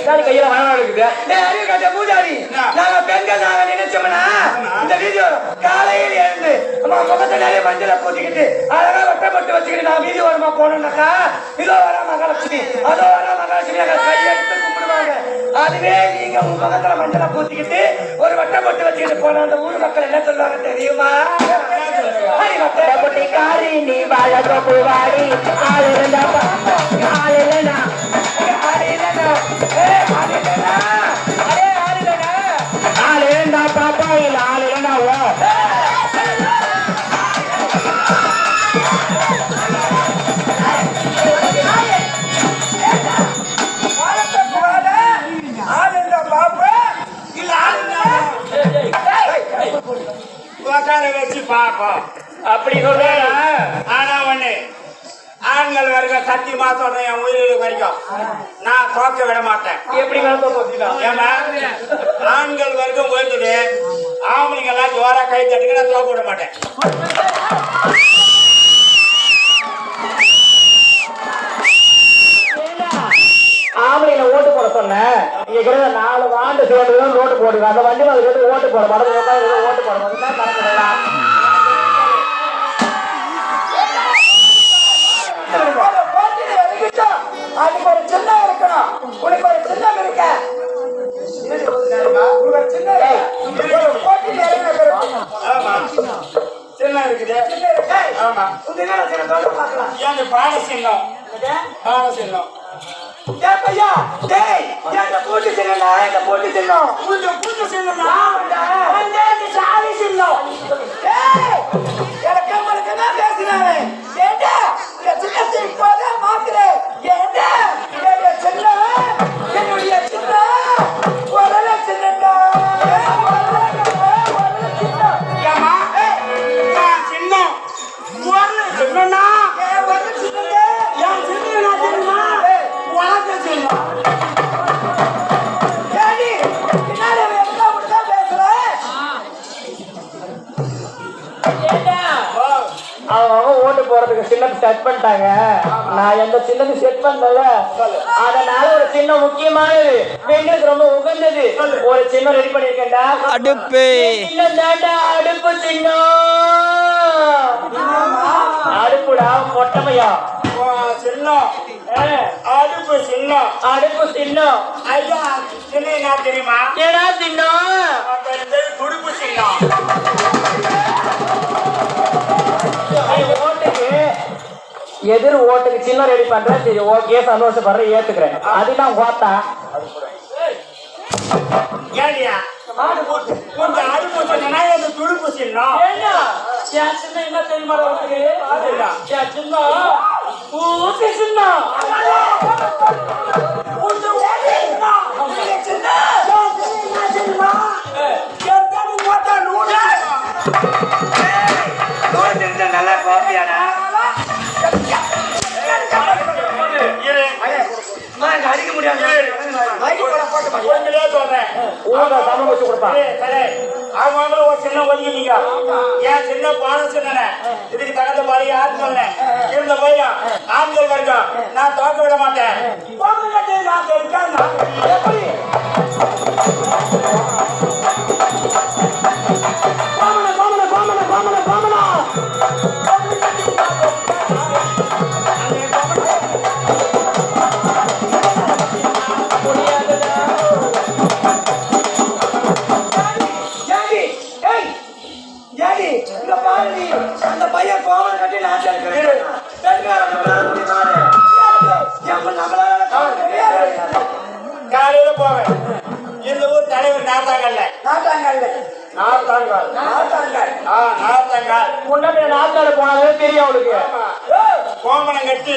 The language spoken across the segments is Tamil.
கையில மனம் இருக்குது. அறிவு கட்ட பூஜாரி, நாங்க பெண்கள் நாங்க நினைச்சோம்னா இந்த வீதி வரும். காலையில் எழுந்து முகத்தை நிறைய மஞ்சளை பூச்சிக்கிட்டு அழகா வெட்டப்பட்டு வச்சுக்கிட்டு நான் வீதி ஓரமா போனோம்னாக்கா இதோ வர மகாலட்சுமி அதோ வர மகாலட்சுமி கையெடுத்து கும்பிடுவாங்க. அதுவே நீங்க உங்க முகத்துல மஞ்சளை பூச்சிக்கிட்டு ஒரு வெட்டப்பட்டு வச்சுக்கிட்டு போன அந்த ஊர் மக்கள் என்ன சொல்லுவாங்க தெரியுமா? காரி நீ வாழ வாடி பாப்பா இல்ல ஆள் இல்லைன்னா உக்கார வச்சு பாப்போம் அப்படி சொல்ற. ஆனா ஒண்ணு ஆண்கள் வரைக்கும் சத்தியமா சொல்றேன், என் உயிரிழப்பு வரைக்கும் நான் தோக்க விட மாட்டேன். எப்படி ஏமா ஆண்கள் வரைக்கும் உயர்ந்துட்டு ஆம்பளைங்க எல்லாம் ஜோரா கை தட்டுக்கு நான் தோக்க விட மாட்டேன். ஆம்பளைல ஓட்டு போட சொன்னேன். இங்க கிட்ட 4 ஆண்டு சேர்ந்து ஓட்டு போடுங்க. அந்த வண்டி மாதிரி ஓட்டு போட மாட்டேன். ஓட்டு போட மாட்டேன் கணக்கு. அதுக்கு ஒரு சின்னம் இருக்கணும். உனக்கு ஒரு சின்னம் இருக்க சின்னம் இருக்குது. ஆமா என் பாட சின்னம் பாட சின்னம் பையா டேய் எங்க பூட்டு சின்னடா எங்க பூட்டு சின்னம் உங்க பூட்டு சின்னடா வந்தே சாவி சின்னம் டேய் எனக்கு உங்களுக்கு என்ன பேசுறானே ஏண்டா இந்த சின்னத்தை இப்போதே மாத்துறே ஏண்டா என்னுடைய சின்னம் என்னுடைய சின்னம் வரல சின்னடா ஏமா சின்னம் வரல சின்னனா வரல சின்னடா என் சின்ன தெரியுமா உனக்கு சின்னம் ஏடி பின்னாடி என்ன உண்டா பேசுற அவங்க ஓட்டு போறதுக்கு சின்னம் செட் பண்ணிட்டாங்க. நான் எந்த சின்னது செட் பண்ணல. அதனால ஒரு சின்னம் முக்கியமானது, பெண்களுக்கு ரொம்ப உகந்தது ஒரு சின்னம் ரெடி பண்ணிருக்கேன்டா. அடுப்பு சின்னம் தாண்டா அடுப்பு சின்னம். அடுப்புடா மொட்டமையா சின்னம் அடுப்பு சின்னம் அடுப்பு சின்னம். ஐயா சின்ன என்ன தெரியுமா? ஏடா சின்னம் துடுப்பு சின்னம். ஓட்டுக்கு எதிர் ஓட்டுக்கு சின்ன ரெடி பண்றேன். சரி ஓகே சந்தோஷப்படுறேன், ஏத்துக்கிறேன். அதுதான் ஓட்டா ஏடியா கொஞ்சம் அடுப்பு சின்னா எது துடுப்பு சின்னம். என்ன தெரியுமா சின்னம் ஊசி சின்னம். நல்லா கோபியாடா அடிக்க முடியாது. அவங்க ஒரு சின்ன ஒதுக்கிட்டீங்க. ஏன் சின்ன பாடம் சொன்ன இதுக்கு தகுந்த பாடி யாரு சொன்னேன் இருந்த போய் ஆண்கள் வரைக்கும் நான் தோக்க விட மாட்டேன். அந்த பையன் கோவம் கட்டி நான் காலையில போவேன். இந்த ஊர் தலைவர் நாத்தாங்கல்ல முன்னாடி நாத்தாடு போனாலே தெரியும் அவளுக்கு. கோமணம் கட்டி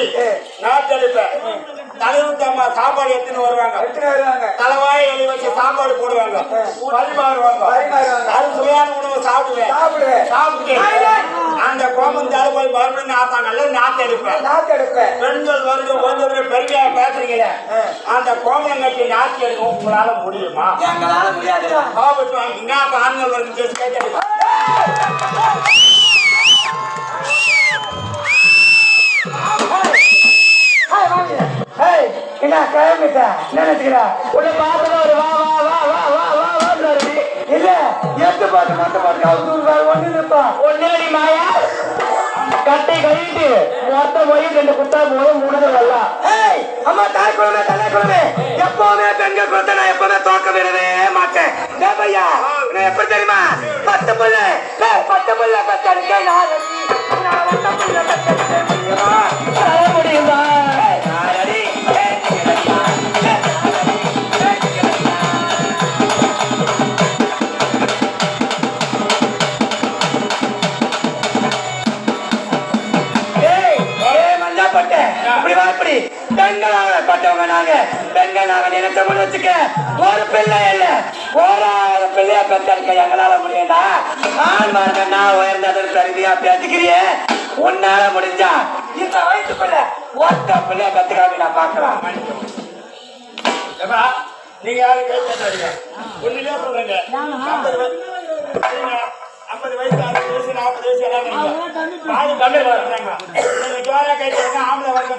நாத்தெடுப்பேன். தலைவர் அம்மா சாப்பாடு எடுத்துன்னு வருவாங்க. தலைவாய் எழுதி வச்சு சாப்பாடு போடுவாங்க, பரிமாறுவாங்க. அது சுவையான உணவு சாப்பிடுவேன். சாப்பிட்டு அந்த கோமந்தால போய் மறுபடியும் நாத்தாங்கல்ல நாத்தெடுப்பேன். பெண்கள் வந்து ஒன்று பெருமையா பேசுறீங்களே, அந்த கோமணம் கட்டி நாத்தி எடுக்கும் உங்களால முடியுமா? எங்களால முடியாது. ஆண்கள் வந்து கேட்டு எங்க என்ன கிளம்பிட்ட என்ன நினைச்சுக்கிறா உன்னை பார்த்தா ஒரு வா வா வா வா வா வா வான்னு இல்ல எட்டு பாட்டு மத்த பாட்டு அவங்க ஒண்ணு இருப்பான் ஒன்னேடி மாயா கட்டை கழிட்டு மொத்த போய் 2 குத்தா போய் மூணு வரலாம். ஏய் அம்மா தாய் குழந்தை தலை குழந்தை எப்பவுமே பெண்கள் குழந்தை நான் எப்பவுமே தோக்க விடவே மாட்டேன். ஏய் பையா நான் எப்படி தெரியுமா 10 புள்ள கத்தடிக்க நான் முடியுமா பெண்களாகப்பட்டவங்க நாங்க பெண்கள் நாங்க நினைச்சோம்னு வச்சுக்க ஒரு பிள்ளை இல்ல ஒரு பிள்ளையா பெற்றெடுக்க எங்களால முடியும்டா. ஆண்மார்க நான் உயர்ந்ததுன்னு பெருமையா பேசிக்கிறியே உன்னால முடிஞ்சா இந்த வயசுக்குள்ள ஒத்த பிள்ளைய பெற்றுக்காம நான் பாக்குறேன். நீங்க யாரு கேட்க ஒண்ணுலயே சொல்றீங்க 50 வயசு 60 வயசு 40 வயசு எல்லாம் தமிழ் வர்றாங்க. ஜோரா கேட்க ஆம்பளை வர்க்க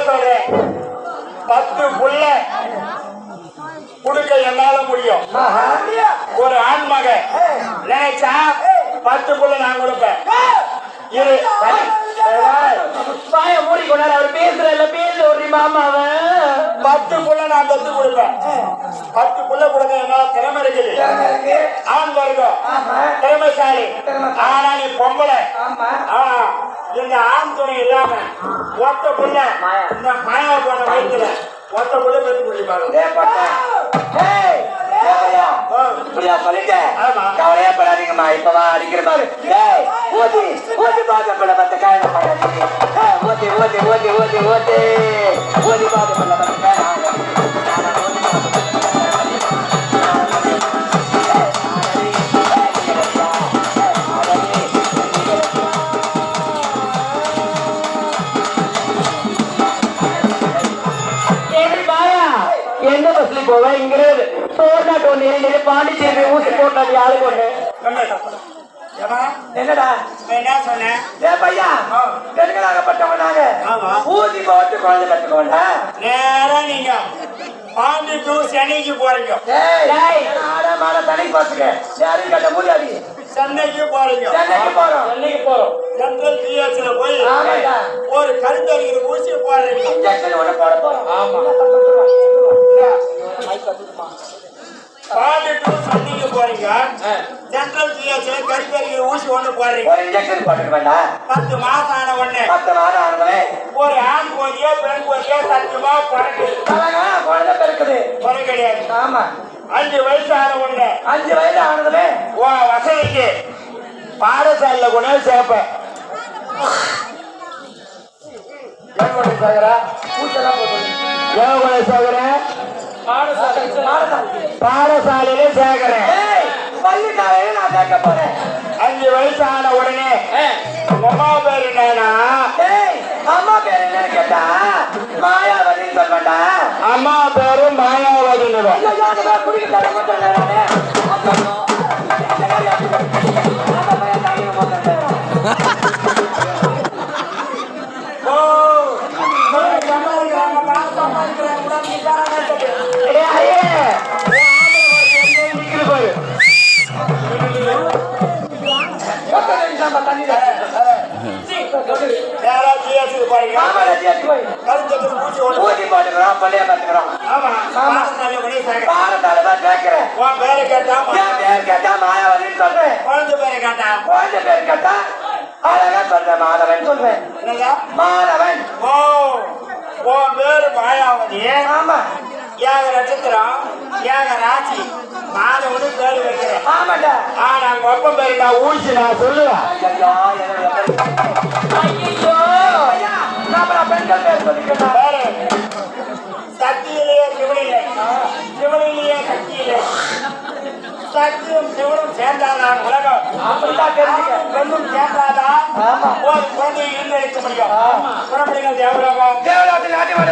சொல்றேன் 10 புள்ள குடுக்க என்னால முடியும். ஒரு ஆண் மகன் நினைச்சா 10 புள்ள நான் கொடுப்பேன். பாய மூடி கொண்டாரு அவர் பேசுறல பேச ஒரு மாமாவன் 10 புள்ள நான் பெத்து கொடுப்பேன். 10 புள்ள கொடுக்க என்னால திறமை இருக்குது. ஆண் வர்க்கம் திறமைசாலி. ஆனா நீ பொம்பளை. இந்த ஆண் துணை இல்லாம ஒத்த புள்ள இந்த மாயா போன வயிற்றுல ஒத்த புள்ள பெத்து முடிப்பாங்க. கவலையா படாதீங்கம்மா இப்பவா அடிக்கிற மாதிரி ஊதி பாதப்பட பத்த காய ஊதி ஊதி ஊதி ஊதி ஊதி ஊதி பாதப்பட பத்த காய எந்த பஸ்ல போவ இங்க தோர்நாட்டு ஒண்ணு பாண்டிச்சேரி ஊசி போட்டாது யாரு கொண்டு என்னடா என்ன சொன்னேன் பையா பெண்களாகப்பட்டவங்க நாங்க ஊதி போட்டு குழந்தை கட்டுக்கோண்டா நேரா நீங்க பாண்டி டூ சென்னைக்கு போறீங்க. தனி பாத்துக்க யாரும் கட்ட முடியாது. சென்னைக்கு போறீங்க. சென்னைக்கு போறோம் சென்ட்ரல் ஜிஹெச்ல போய் ஒரு கருத்தறிகிற ஊசி போடுறீங்க. இன்ஜெக்ஷன் ஒண்ணு போட போறோம். ஆமா பாண்டி டூ சென்னைக்கு போறீங்க. சென்ட்ரல் ஜிஹெச்ல கருத்தறிகிற ஊசி ஒண்ணு போடுறீங்க. ஒரு இன்ஜெக்ஷன் போட்டுக்க வேண்டாம். 10 மாசம் ஆன உடனே 10 மாதம் ஆனதுமே ஒரு ஆண் கோதியோ பெண் கோதியோ சத்தியமா பிறக்குது. குழந்தை பிறக்குது. பிற கிடையாது. ஆமா 5 வயசு ஆன உடனே 5 வயது ஆனதுமே வசதிக்கு பாடசாலையில கொண்டு சேர்ப்பேன். பாடசாலையில சேர்க்கிறேன். பள்ளிக்காலையில நான் சேர்க்க போறேன். 5 வயசு ஆன உடனே அம்மா பேரு என்னன்னா அம்மா பேரு என்னன்னு கேட்டா மாயாவதின்னு சொல்வேண்டா. அம்மா பேரு மாயாவதின்னு மாயாவதி நட்சத்திரம் ராசி மாதவனு பேரு வைக்கிறேன். ஆனா ஒப்பம் பேரு நான் ஊசி நான் சொல்லுவேன். பெண்கள் பேர் சொல்லிக்கிறேன். சக்தியும் சிவனும் சேர்ந்தாதான் உலகம். அப்படித்தான் தெரிஞ்சுக்க. பெண்ணும் சேர்ந்தாதான் ஆமா. ஒரு குழந்தையை ஈன்றெடுக்க முடியும். புறப்படுங்கள் தேவலோகம். தேவலோகத்தில் நாட்டி மாட